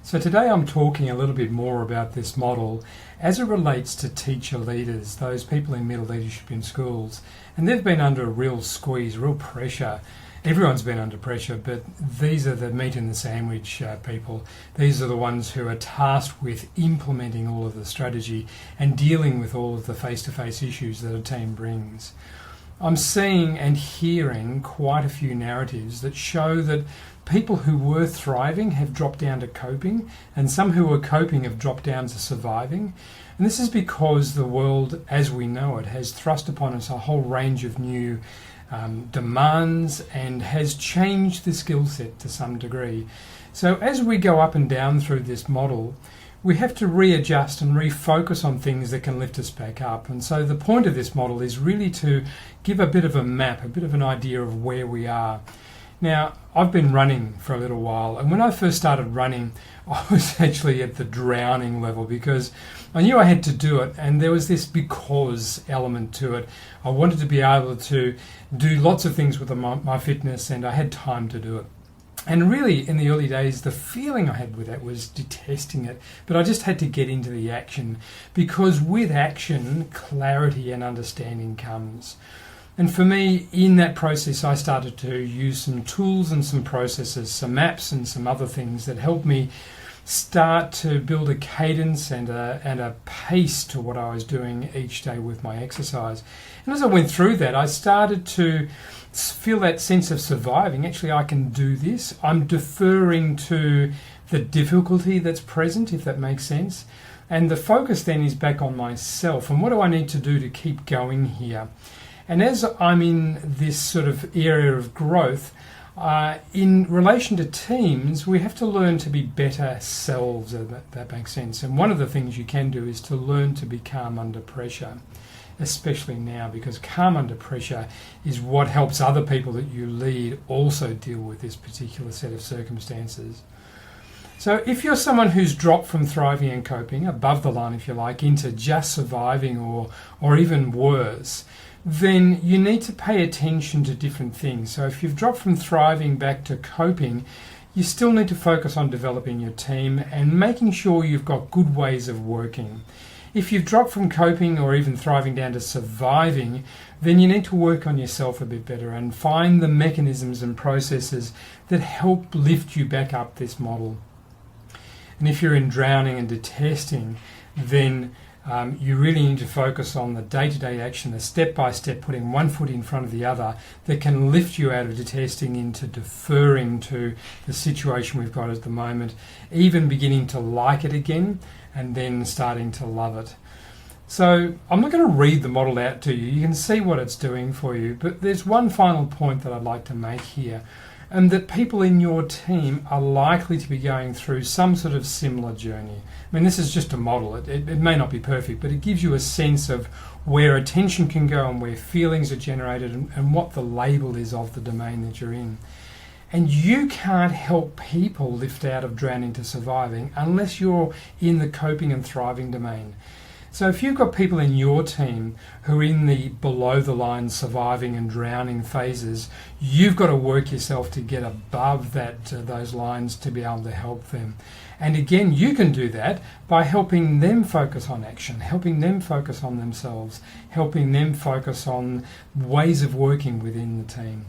So today I'm talking a little bit more about this model as it relates to teacher leaders, those people in middle leadership in schools. And they've been under a real squeeze, real pressure. Everyone's been under pressure, but these are the meat in the sandwich people. These are the ones who are tasked with implementing all of the strategy and dealing with all of the face-to-face issues that a team brings. I'm seeing and hearing quite a few narratives that show that people who were thriving have dropped down to coping, and some who were coping have dropped down to surviving. And this is because the world as we know it has thrust upon us a whole range of new demands and has changed the skill set to some degree. So as we go up and down through this model, we have to readjust and refocus on things that can lift us back up. And so the point of this model is really to give a bit of a map, a bit of an idea of where we are. Now, I've been running for a little while, and when I first started running, I was actually at the drowning level because I knew I had to do it, and there was this because element to it. I wanted to be able to do lots of things with my fitness, and I had time to do it. And really, in the early days, the feeling I had with that was detesting it, but I just had to get into the action, because with action, clarity and understanding comes. And for me, in that process, I started to use some tools and some processes, some maps and some other things that helped me start to build a cadence and a pace to what I was doing each day with my exercise. And as I went through that, I started to feel that sense of surviving. Actually, I can do this. I'm deferring to the difficulty that's present, if that makes sense. And the focus then is back on myself. And what do I need to do to keep going here? And as I'm in this sort of area of growth, in relation to teams, we have to learn to be better selves, if that makes sense. And one of the things you can do is to learn to be calm under pressure, especially now, because calm under pressure is what helps other people that you lead also deal with this particular set of circumstances. So if you're someone who's dropped from thriving and coping, above the line if you like, into just surviving or even worse, then you need to pay attention to different things. So if you've dropped from thriving back to coping, you still need to focus on developing your team and making sure you've got good ways of working. If you've dropped from coping or even thriving down to surviving, then you need to work on yourself a bit better and find the mechanisms and processes that help lift you back up this model. And if you're in drowning and detesting, then you really need to focus on the day-to-day action, the step-by-step, putting one foot in front of the other that can lift you out of detesting into deferring to the situation we've got at the moment, even beginning to like it again and then starting to love it. So I'm not going to read the model out to you. You can see what it's doing for you, but there's one final point that I'd like to make here, and that people in your team are likely to be going through some sort of similar journey. I mean, this is just a model. It may not be perfect, but it gives you a sense of where attention can go and where feelings are generated and what the label is of the domain that you're in. And you can't help people lift out of drowning to surviving unless you're in the coping and thriving domain. So if you've got people in your team who are in the below the line surviving and drowning phases, you've got to work yourself to get above those lines to be able to help them. And again, you can do that by helping them focus on action, helping them focus on themselves, helping them focus on ways of working within the team.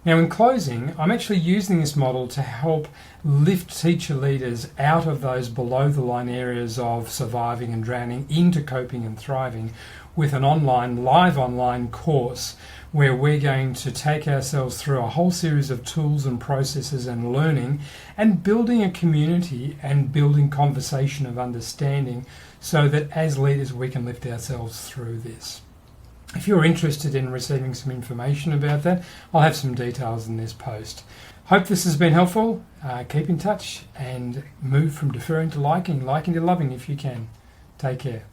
Now, in closing, I'm actually using this model to help lift teacher leaders out of those below the line areas of surviving and drowning into coping and thriving with an live online course where we're going to take ourselves through a whole series of tools and processes and learning and building a community and building conversation of understanding so that as leaders we can lift ourselves through this. If you're interested in receiving some information about that, I'll have some details in this post. Hope this has been helpful. Keep in touch and move from deferring to liking to loving if you can. Take care.